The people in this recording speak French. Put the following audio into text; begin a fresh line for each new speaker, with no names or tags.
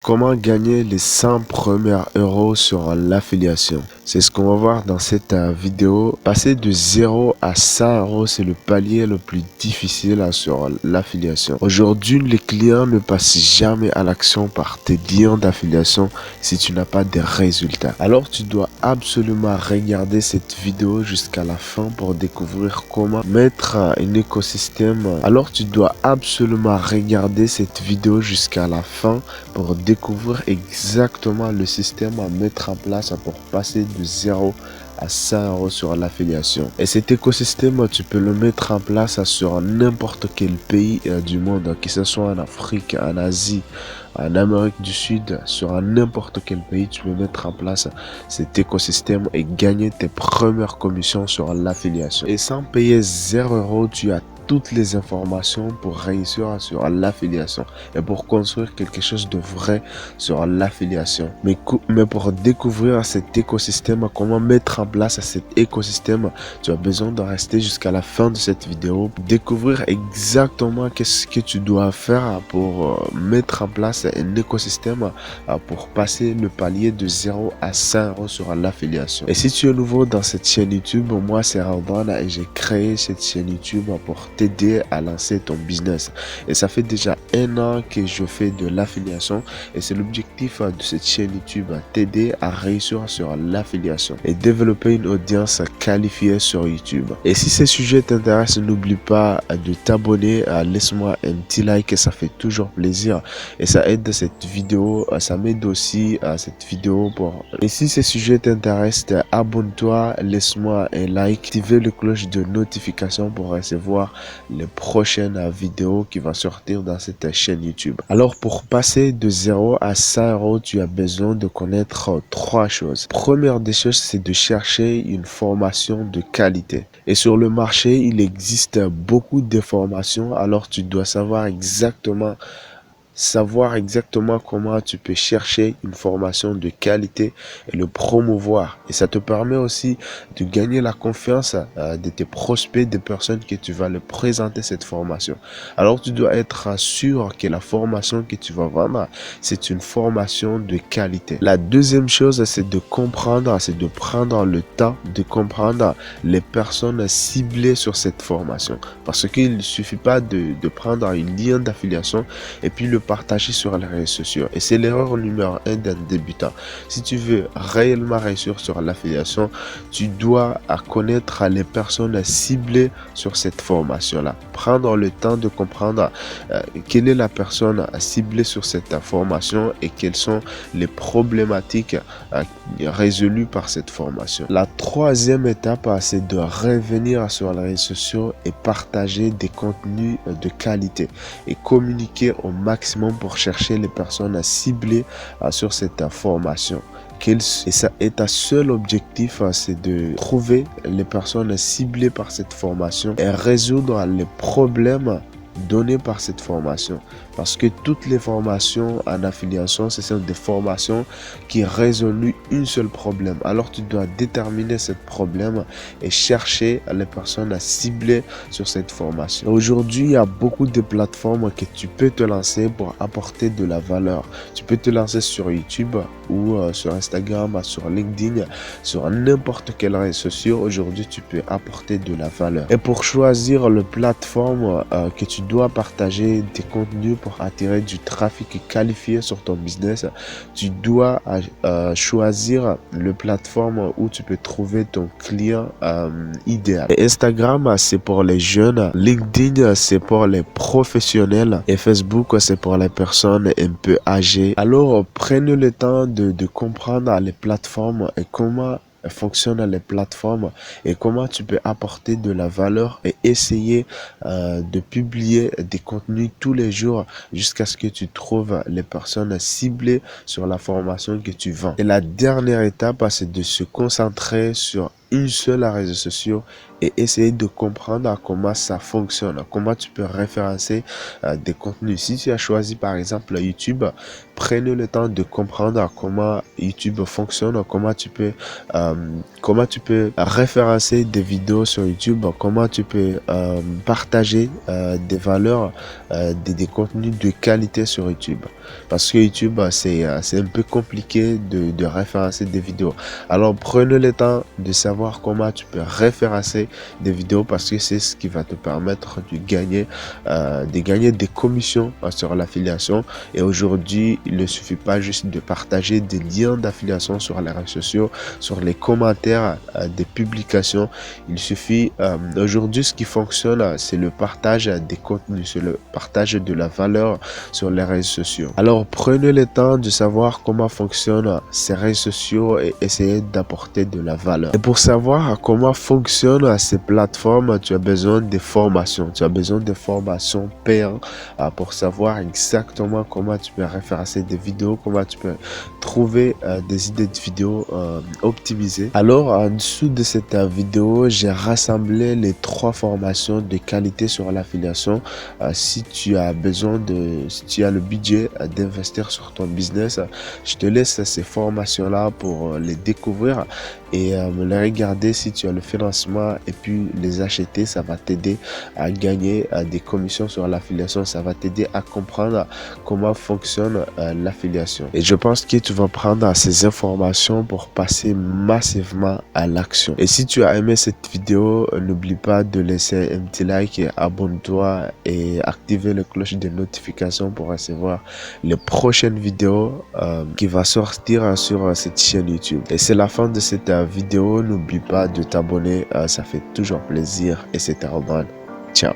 Comment gagner les 100 premiers euros sur l'affiliation? C'est ce qu'on va voir dans cette vidéo. Passer de 0 à 100 euros, c'est le palier le plus difficile sur l'affiliation. Aujourd'hui, les clients ne passent jamais à l'action par tes liens d'affiliation si tu n'as pas de résultats. Alors, tu dois absolument regarder cette vidéo jusqu'à la fin pour découvrir comment mettre un écosystème. Alors, tu dois absolument regarder cette vidéo jusqu'à la fin pour découvrir exactement le système à mettre en place pour passer de 0 à 100 euros sur l'affiliation. Et cet écosystème, tu peux le mettre en place sur n'importe quel pays du monde, que ce soit en Afrique, en Asie, en Amérique du Sud, sur n'importe quel pays, tu peux mettre en place cet écosystème et gagner tes premières commissions sur l'affiliation. Et sans payer 0 euros, tu as toutes les informations pour réussir sur l'affiliation et pour construire quelque chose de vrai sur l'affiliation. Mais pour découvrir cet écosystème, comment mettre en place cet écosystème, tu as besoin de rester jusqu'à la fin de cette vidéo pour découvrir exactement qu'est-ce que tu dois faire pour mettre en place un écosystème pour passer le palier de 0 à 100 euros sur l'affiliation. Et si tu es nouveau dans cette chaîne YouTube, moi c'est Randon et j'ai créé cette chaîne YouTube pour t'aider à lancer ton business. Et ça fait déjà 1 an que je fais de l'affiliation et c'est l'objectif de cette chaîne YouTube, t'aider à réussir sur l'affiliation et développer une audience qualifiée sur YouTube. Et si ces sujets t'intéressent, n'oublie pas de t'abonner, laisse-moi un petit like, ça fait toujours plaisir et ça aide cette vidéo, ça m'aide aussi à cette vidéo pour... Et si ces sujets t'intéressent, abonne-toi, laisse-moi un like, activez le cloche de notification pour recevoir les prochaines vidéos qui vont sortir dans cette chaîne YouTube. Alors pour passer de 0 à 100 euros, tu as besoin de connaître 3 choses. Première des choses, c'est de chercher une formation de qualité. Et sur le marché, il existe beaucoup de formations, alors tu dois savoir exactement comment tu peux chercher une formation de qualité et le promouvoir. Et ça te permet aussi de gagner la confiance de tes prospects, des personnes que tu vas leur présenter cette formation. Alors tu dois être sûr que la formation que tu vas vendre, c'est une formation de qualité. La deuxième chose, c'est de comprendre, c'est de prendre le temps de comprendre les personnes ciblées sur cette formation. Parce qu'il ne suffit pas de prendre un lien d'affiliation et puis le partager sur les réseaux sociaux. Et c'est l'erreur numéro 1 d'un débutant. Si tu veux réellement réussir sur l'affiliation, tu dois connaître les personnes ciblées sur cette formation-là. Prendre le temps de comprendre quelle est la personne ciblée sur cette formation et quelles sont les problématiques résolues par cette formation. La troisième étape, c'est de revenir sur les réseaux sociaux et partager des contenus de qualité et communiquer au maximum pour chercher les personnes ciblées sur cette formation. Et ta seul objectif, c'est de trouver les personnes ciblées par cette formation et résoudre les problèmes donnés par cette formation. Parce que toutes les formations en affiliation, ce sont des formations qui résolvent un seul problème. Alors tu dois déterminer ce problème et chercher les personnes à cibler sur cette formation. Aujourd'hui, il y a beaucoup de plateformes que tu peux te lancer pour apporter de la valeur. Tu peux te lancer sur YouTube ou sur Instagram, sur LinkedIn, sur n'importe quel réseau social. Aujourd'hui, tu peux apporter de la valeur. Et pour choisir la plateforme que tu dois partager tes contenus pour attirer du trafic qualifié sur ton business, tu dois choisir le plateforme où tu peux trouver ton client idéal. Et Instagram, c'est pour les jeunes, LinkedIn, c'est pour les professionnels et Facebook, c'est pour les personnes un peu âgées. Alors, prenez le temps de comprendre les plateformes et comment fonctionnent les plateformes et comment tu peux apporter de la valeur et essayer de publier des contenus tous les jours jusqu'à ce que tu trouves les personnes ciblées sur la formation que tu vends. Et la dernière étape, c'est de se concentrer sur une seule réseau social et essayer de comprendre comment ça fonctionne, comment tu peux référencer des contenus. Si tu as choisi par exemple YouTube, prenez le temps de comprendre comment YouTube fonctionne, comment tu peux référencer des vidéos sur YouTube, comment tu peux partager des valeurs, des contenus de qualité sur YouTube. Parce que YouTube, c'est un peu compliqué de référencer des vidéos. Alors prenez le temps de savoir comment tu peux référencer des vidéos parce que c'est ce qui va te permettre de gagner des commissions sur l'affiliation. Et aujourd'hui, il ne suffit pas juste de partager des liens d'affiliation sur les réseaux sociaux, sur les commentaires des publications. Il suffit, aujourd'hui, ce qui fonctionne, c'est le partage des contenus, c'est le partage de la valeur sur les réseaux sociaux. Alors, prenez le temps de savoir comment fonctionnent ces réseaux sociaux et essayez d'apporter de la valeur. Et pour savoir comment fonctionnent ces plateformes, tu as besoin de formations. Tu as besoin de formations payantes pour savoir exactement comment tu peux référencer des vidéos, comment tu peux trouver des idées de vidéos optimisées. Alors, en dessous de cette vidéo, j'ai rassemblé les 3 formations de qualité sur l'affiliation. Si tu as le budget d'investir sur ton business, je te laisse ces formations-là pour les découvrir et les regarder si tu as le financement et puis les acheter. Ça va t'aider à gagner des commissions sur l'affiliation. Ça va t'aider à comprendre comment fonctionne l'affiliation. Et je pense que tu vas prendre ces informations pour passer massivement à l'action. Et si tu as aimé cette vidéo, n'oublie pas de laisser un petit like et abonne-toi et activer la cloche de notification pour recevoir les prochaines vidéos qui va sortir sur cette chaîne YouTube. Et c'est la fin de cette vidéo. N'oublie pas de t'abonner, ça fait toujours plaisir et c'était Roman. Ciao.